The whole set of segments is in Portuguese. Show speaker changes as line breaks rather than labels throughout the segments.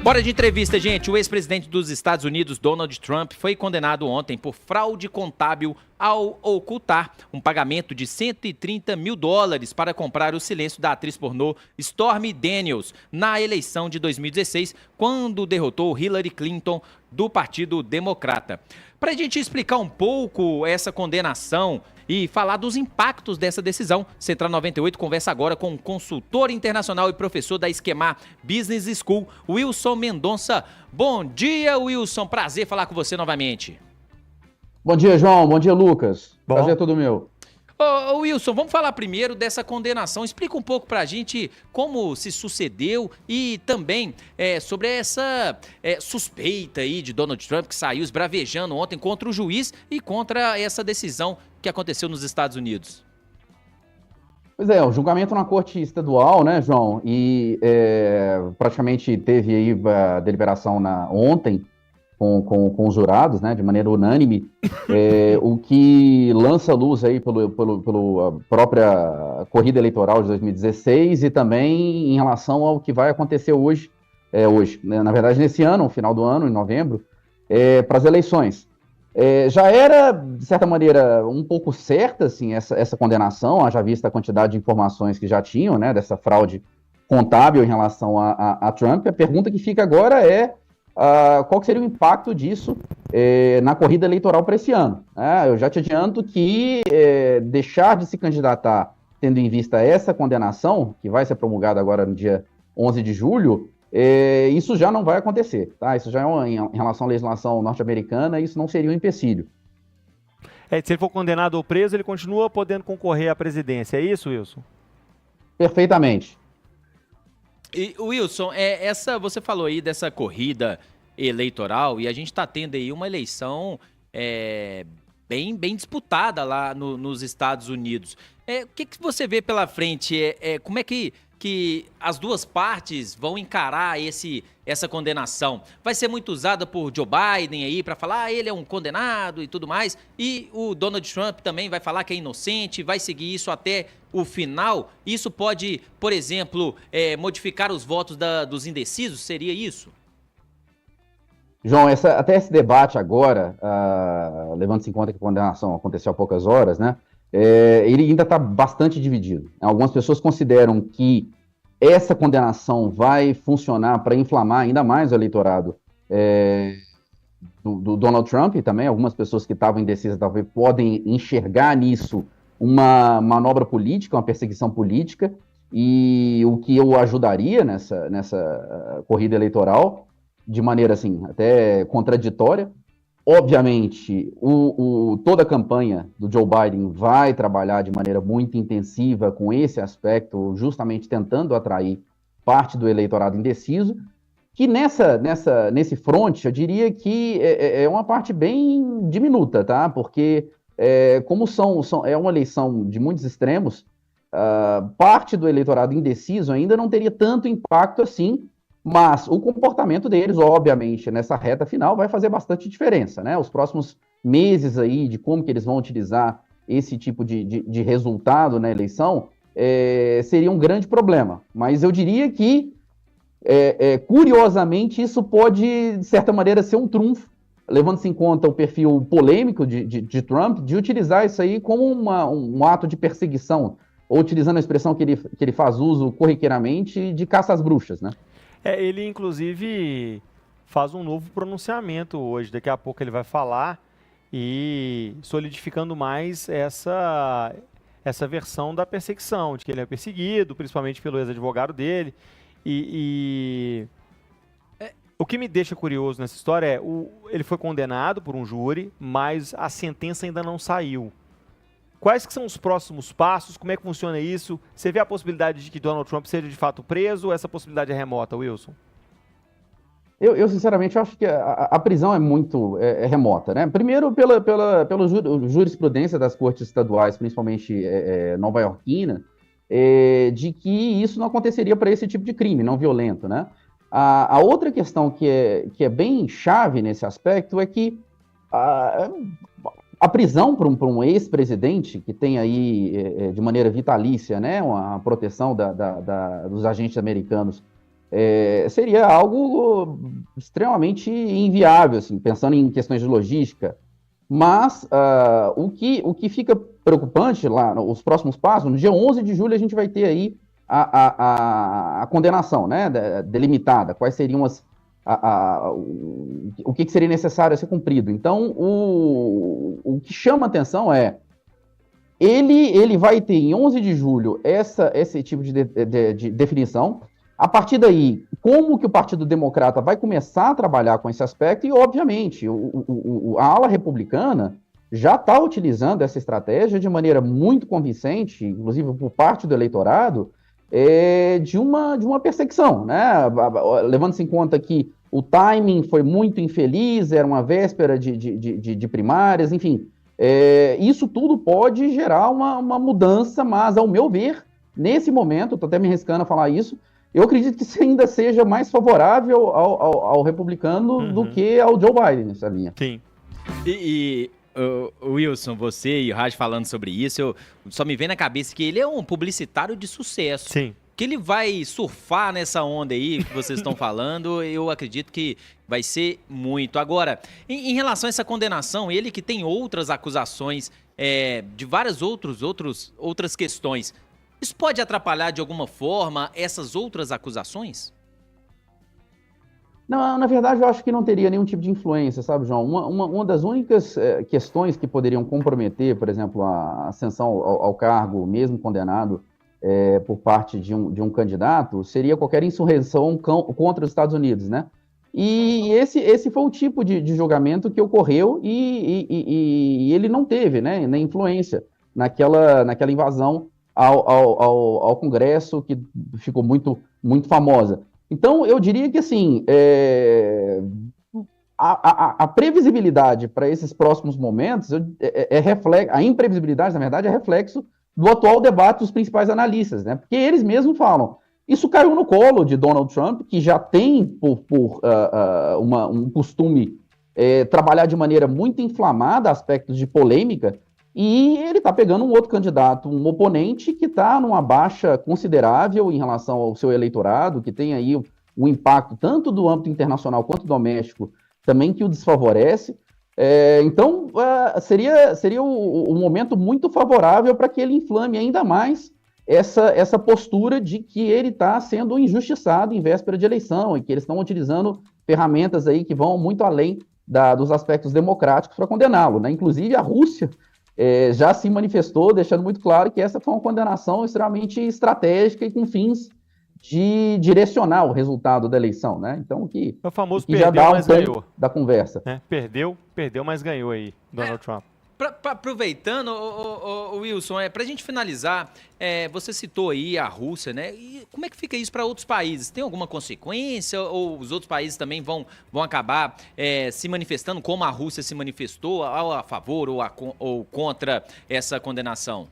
Bora de entrevista, gente. O ex-presidente dos Estados Unidos, Donald Trump, foi condenado ontem por fraude contábil ao ocultar um pagamento de $130 mil para comprar o silêncio da atriz pornô Stormy Daniels na eleição de 2016, quando derrotou Hillary Clinton do Partido Democrata. Para a gente explicar um pouco essa condenação e falar dos impactos dessa decisão, Central 98 conversa agora com o consultor internacional e professor da Esquemar Business School, Wilson Mendonça. Bom dia, Wilson. Prazer falar com você novamente.
Bom dia, João. Bom dia, Lucas. Prazer é todo meu.
Ô, Wilson, vamos falar primeiro dessa condenação. Explica um pouco pra gente como se sucedeu e também sobre essa suspeita aí de Donald Trump que saiu esbravejando ontem contra o juiz e contra essa decisão que aconteceu nos Estados Unidos.
Pois é, o julgamento na corte estadual, né, João? E praticamente teve aí a deliberação ontem com os jurados, né, de maneira unânime, o que lança luz aí pela própria corrida eleitoral de 2016 e também em relação ao que vai acontecer hoje, né, na verdade nesse ano, no final do ano, em novembro, para as eleições. Já era, de certa maneira, um pouco certa assim, essa condenação, haja vista a quantidade de informações que já tinham, né, dessa fraude contábil em relação a Trump. A pergunta que fica agora é qual que seria o impacto disso na corrida eleitoral para esse ano. Eu já te adianto que deixar de se candidatar tendo em vista essa condenação, que vai ser promulgada agora no dia 11 de julho, isso já não vai acontecer. Tá? Isso já em relação à legislação norte-americana, isso não seria um empecilho.
Se ele for condenado ou preso, ele continua podendo concorrer à presidência, é isso, Wilson?
Perfeitamente.
E, Wilson, você falou aí dessa corrida eleitoral e a gente está tendo aí uma eleição bem disputada lá nos Estados Unidos. O que você vê pela frente? Como é que as duas partes vão encarar essa condenação? Vai ser muito usada por Joe Biden aí para falar ele é um condenado e tudo mais, e o Donald Trump também vai falar que é inocente, vai seguir isso até o final? Isso pode, por exemplo, modificar os votos dos indecisos? Seria isso?
João, até esse debate agora, levando-se em conta que a condenação aconteceu há poucas horas, né? Ele ainda está bastante dividido. Algumas pessoas consideram que essa condenação vai funcionar para inflamar ainda mais o eleitorado do Donald Trump, e também algumas pessoas que estavam indecisas talvez podem enxergar nisso uma manobra política, uma perseguição política, e o que eu ajudaria nessa corrida eleitoral, de maneira assim, até contraditória. Obviamente, toda a campanha do Joe Biden vai trabalhar de maneira muito intensiva com esse aspecto, justamente tentando atrair parte do eleitorado indeciso, que nesse front, eu diria que é uma parte bem diminuta, tá? Porque como é uma eleição de muitos extremos, parte do eleitorado indeciso ainda não teria tanto impacto assim, mas o comportamento deles, obviamente, nessa reta final vai fazer bastante diferença, né? Os próximos meses aí de como que eles vão utilizar esse tipo de resultado na eleição seria um grande problema. Mas eu diria que, curiosamente, isso pode, de certa maneira, ser um trunfo, levando-se em conta o perfil polêmico de Trump, de utilizar isso aí como um ato de perseguição, ou utilizando a expressão que ele faz uso corriqueiramente de caça às bruxas, né?
Ele, inclusive, faz um novo pronunciamento hoje. Daqui a pouco ele vai falar e solidificando mais essa versão da perseguição, de que ele é perseguido, principalmente pelo ex-advogado dele. O que me deixa curioso nessa história ele foi condenado por um júri, mas a sentença ainda não saiu. Quais que são os próximos passos? Como é que funciona isso? Você vê a possibilidade de que Donald Trump seja de fato preso ou essa possibilidade é remota, Wilson?
Eu sinceramente, acho que a prisão é muito remota, né? Primeiro, pela jurisprudência das cortes estaduais, principalmente nova-iorquina, de que isso não aconteceria para esse tipo de crime não violento, né? A outra questão que é bem chave nesse aspecto é que a prisão para um ex-presidente que tem aí, de maneira vitalícia, né, uma proteção dos agentes americanos seria algo extremamente inviável, assim, pensando em questões de logística. Mas o que fica preocupante lá, os próximos passos, no dia 11 de julho a gente vai ter aí a condenação, né, delimitada, quais seriam o que seria necessário a ser cumprido. Então, o que chama atenção ele vai ter em 11 de julho esse tipo de definição. A partir daí, como que o Partido Democrata vai começar a trabalhar com esse aspecto? E, obviamente, a ala republicana já está utilizando essa estratégia de maneira muito convincente, inclusive por parte do eleitorado, de uma perseguição, né? Levando-se em conta que o timing foi muito infeliz, era uma véspera de primárias, enfim. Isso tudo pode gerar uma mudança, mas, ao meu ver, nesse momento, estou até me arriscando a falar isso, eu acredito que isso ainda seja mais favorável ao republicano do que ao Joe Biden nessa linha.
Sim.
Wilson, você e o Raj falando sobre isso, só me vem na cabeça que ele é um publicitário de sucesso.
Sim.
Que ele vai surfar nessa onda aí que vocês estão falando, eu acredito que vai ser muito. Agora, em relação a essa condenação, ele que tem outras acusações de várias outras questões, isso pode atrapalhar de alguma forma essas outras acusações?
Não, na verdade, eu acho que não teria nenhum tipo de influência, sabe, João? Uma das únicas questões que poderiam comprometer, por exemplo, a ascensão ao cargo, mesmo condenado, por parte de um candidato, seria qualquer insurreição contra os Estados Unidos, né? E esse foi o tipo de julgamento que ocorreu e ele não teve, né, nem influência naquela invasão ao Congresso, que ficou muito, muito famosa. Então, eu diria que, assim, a previsibilidade para esses próximos momentos a imprevisibilidade, na verdade, é reflexo do atual debate dos principais analistas, né? Porque eles mesmos falam, isso caiu no colo de Donald Trump, que já tem por um costume trabalhar de maneira muito inflamada aspectos de polêmica, e ele está pegando um outro candidato, um oponente que está numa baixa considerável em relação ao seu eleitorado, que tem aí um impacto tanto do âmbito internacional quanto doméstico, também que o desfavorece. Então, seria um momento muito favorável para que ele inflame ainda mais essa postura de que ele está sendo injustiçado em véspera de eleição e que eles estão utilizando ferramentas aí que vão muito além dos aspectos democráticos para condená-lo, né? Inclusive, a Rússia já se manifestou, deixando muito claro que essa foi uma condenação extremamente estratégica e com fins de direcionar o resultado da eleição, né? Então, que
o famoso
que já
perdeu,
dá
mas ganhou
da conversa.
Perdeu, mas ganhou aí, Donald Trump.
Aproveitando, Wilson, para a gente finalizar, você citou aí a Rússia, né? E como é que fica isso para outros países? Tem alguma consequência ou os outros países também vão acabar se manifestando como a Rússia se manifestou, a favor ou contra essa condenação?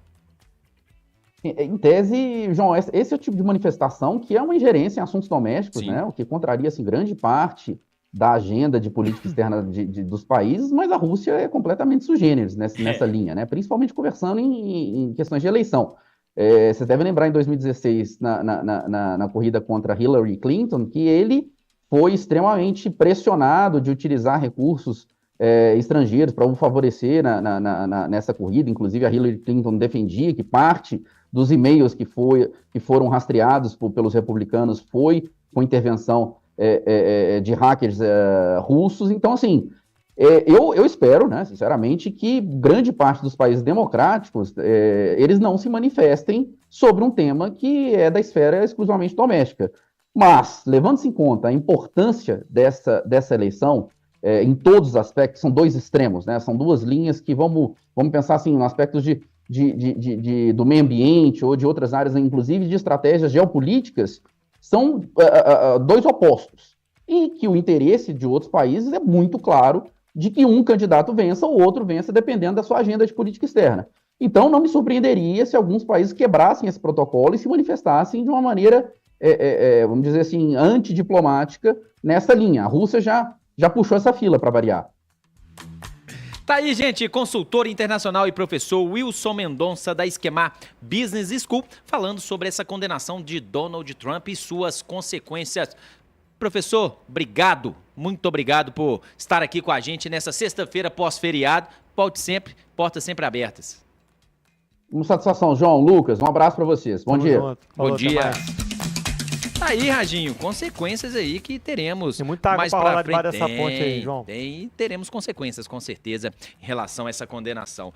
Em tese, João, esse é o tipo de manifestação que é uma ingerência em assuntos domésticos, né? O que contraria assim, grande parte da agenda de política externa dos países, mas a Rússia é completamente sui generis nessa linha, né? Principalmente conversando em questões de eleição. Vocês devem lembrar em 2016, na corrida contra Hillary Clinton, que ele foi extremamente pressionado de utilizar recursos estrangeiros para o favorecer nessa corrida. Inclusive, a Hillary Clinton defendia que parte dos e-mails que foram rastreados pelos republicanos foi com intervenção de hackers russos. Então, assim, eu espero, né, sinceramente, que grande parte dos países democráticos eles não se manifestem sobre um tema que é da esfera exclusivamente doméstica. Mas, levando-se em conta a importância dessa eleição, em todos os aspectos, são dois extremos, né? São duas linhas que vamos pensar assim, no aspecto do meio ambiente ou de outras áreas, inclusive de estratégias geopolíticas, são dois opostos. E que o interesse de outros países é muito claro de que um candidato vença ou outro vença, dependendo da sua agenda de política externa. Então, não me surpreenderia se alguns países quebrassem esse protocolo e se manifestassem de uma maneira, vamos dizer assim, antidiplomática nessa linha. A Rússia já puxou essa fila para variar.
Tá aí, gente, consultor internacional e professor Wilson Mendonça, da Esquemar Business School, falando sobre essa condenação de Donald Trump e suas consequências. Professor, obrigado, muito obrigado por estar aqui com a gente nessa sexta-feira pós-feriado. Volte sempre, portas sempre abertas.
Uma satisfação, João, Lucas, um abraço para vocês. Bom dia.
Bom dia. Tá aí, Raginho, consequências aí que teremos.
Tem muita água
mais
pra rolar
frente.
debaixo dessa ponte aí, João.
Teremos consequências, com certeza, em relação a essa condenação.